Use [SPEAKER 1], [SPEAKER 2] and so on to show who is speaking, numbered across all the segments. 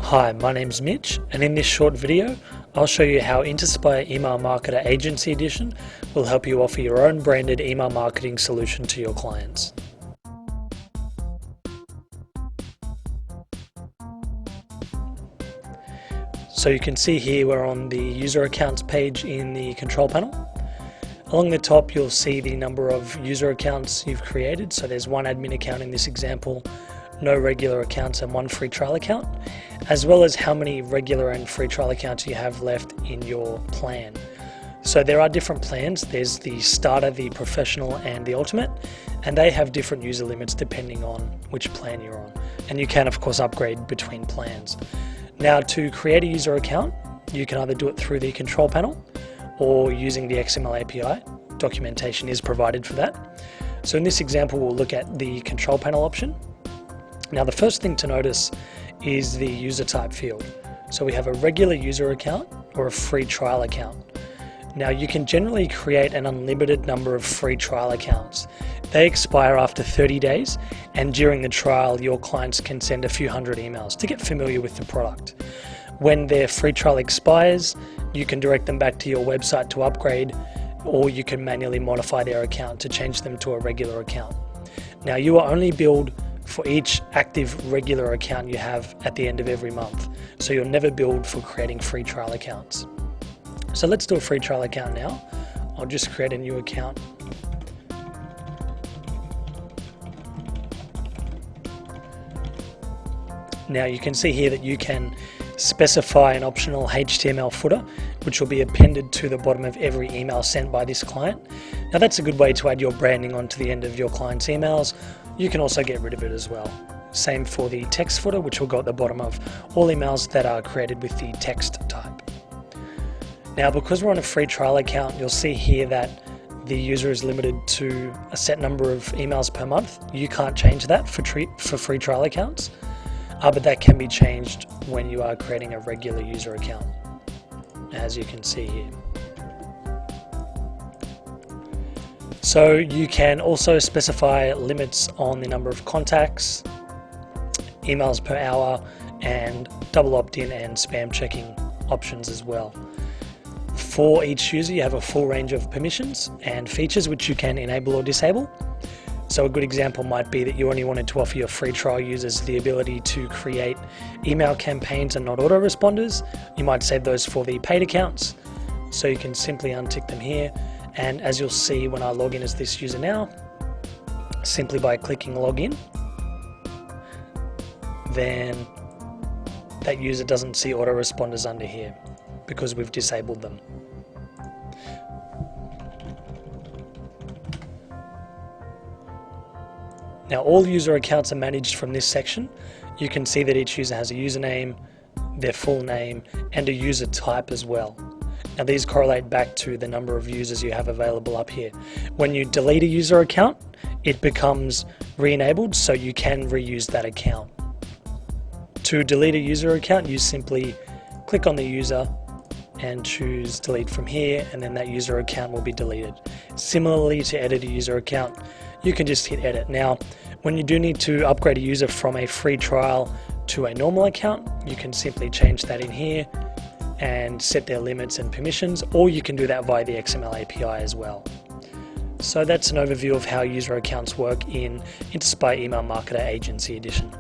[SPEAKER 1] Hi, my name's Mitch, and in this short video I'll show you how Interspire Email Marketer Agency Edition will help you offer your own branded email marketing solution to your clients. So you can see here we're on the user accounts page in the control panel. Along the top you'll see the number of user accounts you've created. So there's one admin account in this example, no regular accounts and one free trial account, as well as how many regular and free trial accounts you have left in your plan. So there are different plans. There's the starter, the professional and the ultimate, and they have different user limits depending on which plan you're on. And you can of course upgrade between plans. Now to create a user account, you can either do it through the control panel or using the XML API. Documentation is provided for that. So in this example we'll look at the control panel option. Now the first thing to notice is the user type field. So we have a regular user account or a free trial account. Now you can generally create an unlimited number of free trial accounts. They expire after 30 days, and during the trial your clients can send a few hundred emails to get familiar with the product. When their free trial expires, you can direct them back to your website to upgrade, or you can manually modify their account to change them to a regular account. Now you will only billed for each active regular account you have at the end of every month. So you'll never bill for creating free trial accounts. So let's do a free trial account now. I'll just create a new account. Now you can see here that you can specify an optional HTML footer, which will be appended to the bottom of every email sent by this client. Now that's a good way to add your branding onto the end of your client's emails. You can also get rid of it as well. Same for the text footer, which will go at the bottom of all emails that are created with the text type. Now because we're on a free trial account, you'll see here that the user is limited to a set number of emails per month. You can't change that for free trial accounts, but that can be changed when you are creating a regular user account, as you can see here. So you can also specify limits on the number of contacts, emails per hour, and double opt-in and spam checking options as well. For each user you have a full range of permissions and features which you can enable or disable. So a good example might be that you only wanted to offer your free trial users the ability to create email campaigns and not autoresponders. You might save those for the paid accounts. So you can simply untick them here. And as you'll see when I log in as this user now, simply by clicking login, then that user doesn't see autoresponders under here because we've disabled them. Now all user accounts are managed from this section. You can see that each user has a username, their full name, and a user type as well. Now these correlate back to the number of users you have available up here. When you delete a user account, it becomes re-enabled, so you can reuse that account. To delete a user account, you simply click on the user and choose delete from here, and then that user account will be deleted. Similarly, to edit a user account, you can just hit edit. Now, when you do need to upgrade a user from a free trial to a normal account, you can simply change that in here and set their limits and permissions, or you can do that via the XML API as well. So that's an overview of how user accounts work in Interspire Email Marketer Agency Edition.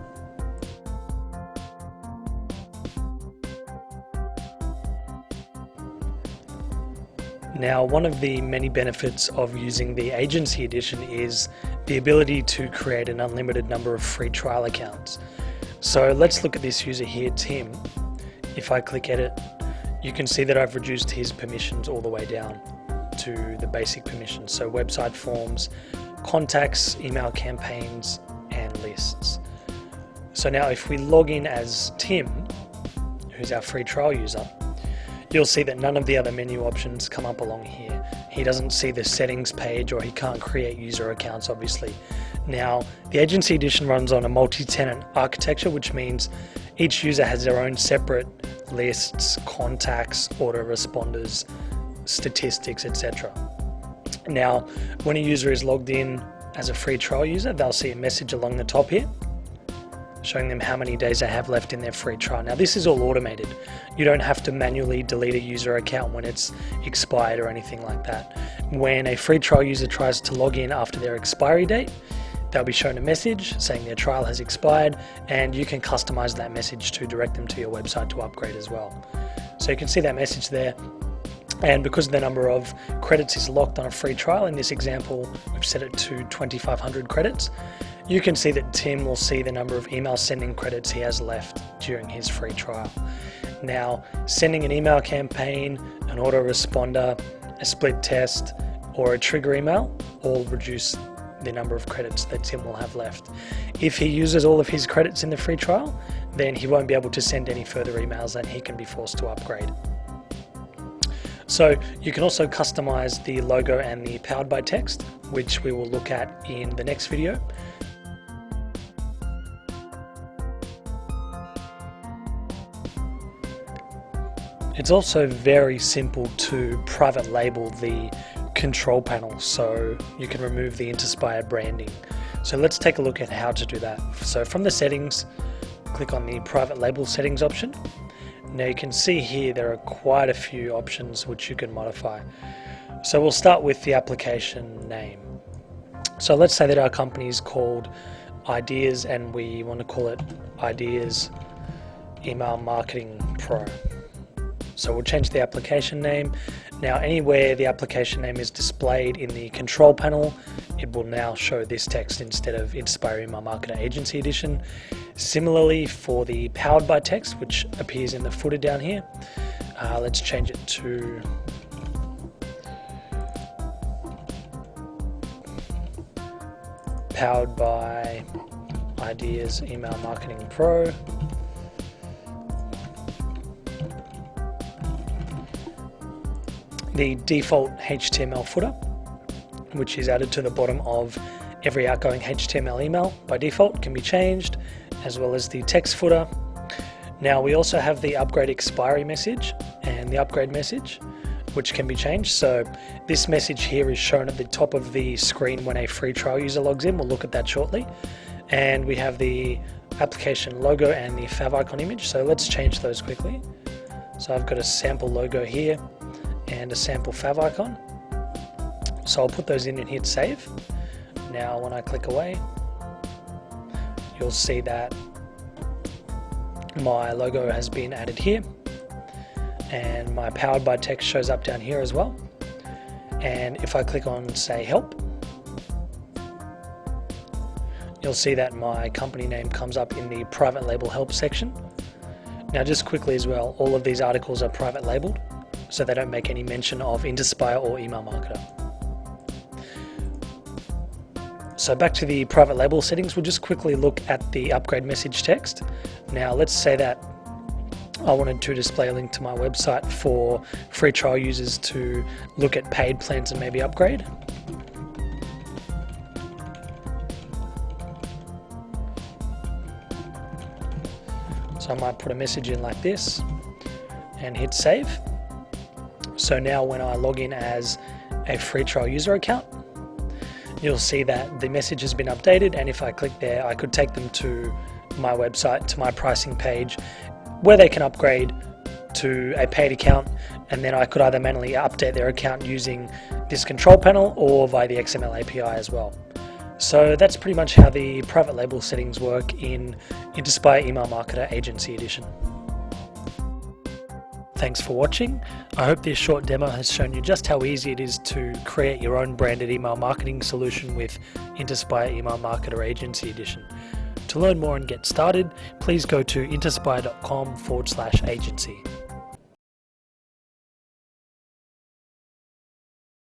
[SPEAKER 1] Now, one of the many benefits of using the Agency Edition is the ability to create an unlimited number of free trial accounts. So let's look at this user here, Tim. If I click edit, you can see that I've reduced his permissions all the way down to the basic permissions. So website forms, contacts, email campaigns, and lists. So now if we log in as Tim, who's our free trial user, you'll see that none of the other menu options come up along here. He doesn't see the settings page, or he can't create user accounts obviously. Now the Agency Edition runs on a multi-tenant architecture, which means each user has their own separate lists, contacts, autoresponders, statistics, etc. Now when a user is logged in as a free trial user, they'll see a message along the top here showing them how many days they have left in their free trial. Now this is all automated. You don't have to manually delete a user account when it's expired or anything like that. When a free trial user tries to log in after their expiry date, they'll be shown a message saying their trial has expired, and you can customize that message to direct them to your website to upgrade as well. So you can see that message there. And because the number of credits is locked on a free trial, in this example we've set it to 2,500 credits, you can see that Tim will see the number of email sending credits he has left during his free trial. Now, sending an email campaign, an autoresponder, a split test, or a trigger email all reduce the number of credits that Tim will have left. If he uses all of his credits in the free trial, then he won't be able to send any further emails and he can be forced to upgrade. So you can also customize the logo and the powered by text, which we will look at in the next video. It's also very simple to private label the control panel, so you can remove the Interspire branding. So let's take a look at how to do that. So from the settings, click on the private label settings option. Now you can see here there are quite a few options which you can modify. So we'll start with the application name. So let's say that our company is called Ideas and we want to call it Ideas Email Marketing Pro. So we'll change the application name. Now anywhere the application name is displayed in the control panel, it will now show this text instead of Interspire Email Marketer Agency Edition. Similarly for the powered by text, which appears in the footer down here, let's change it to powered by Ideas Email Marketing Pro. The default HTML footer, which is added to the bottom of every outgoing HTML email by default, can be changed, as well as the text footer. Now we also have the upgrade expiry message and the upgrade message, which can be changed. So this message here is shown at the top of the screen when a free trial user logs in. We'll look at that shortly. And we have the application logo and the favicon image. So let's change those quickly. So I've got a sample logo here and a sample favicon. So I'll put those in and hit save. Now when I click away, you'll see that my logo has been added here and my powered by text shows up down here as well. And if I click on say help, you'll see that my company name comes up in the private label help section. Now just quickly as well, all of these articles are private labeled, so they don't make any mention of Interspire or Email Marketer. So back to the private label settings, we'll just quickly look at the upgrade message text. Now let's say that I wanted to display a link to my website for free trial users to look at paid plans and maybe upgrade. So I might put a message in like this and hit save. So now when I log in as a free trial user account, you'll see that the message has been updated, and if I click there, I could take them to my website, to my pricing page, where they can upgrade to a paid account, and then I could either manually update their account using this control panel or via the XML API as well. So that's pretty much how the private label settings work in Interspire Email Marketer Agency Edition. Thanks for watching. I hope this short demo has shown you just how easy it is to create your own branded email marketing solution with Interspire Email Marketer Agency Edition. To learn more and get started, please go to interspire.com/agency.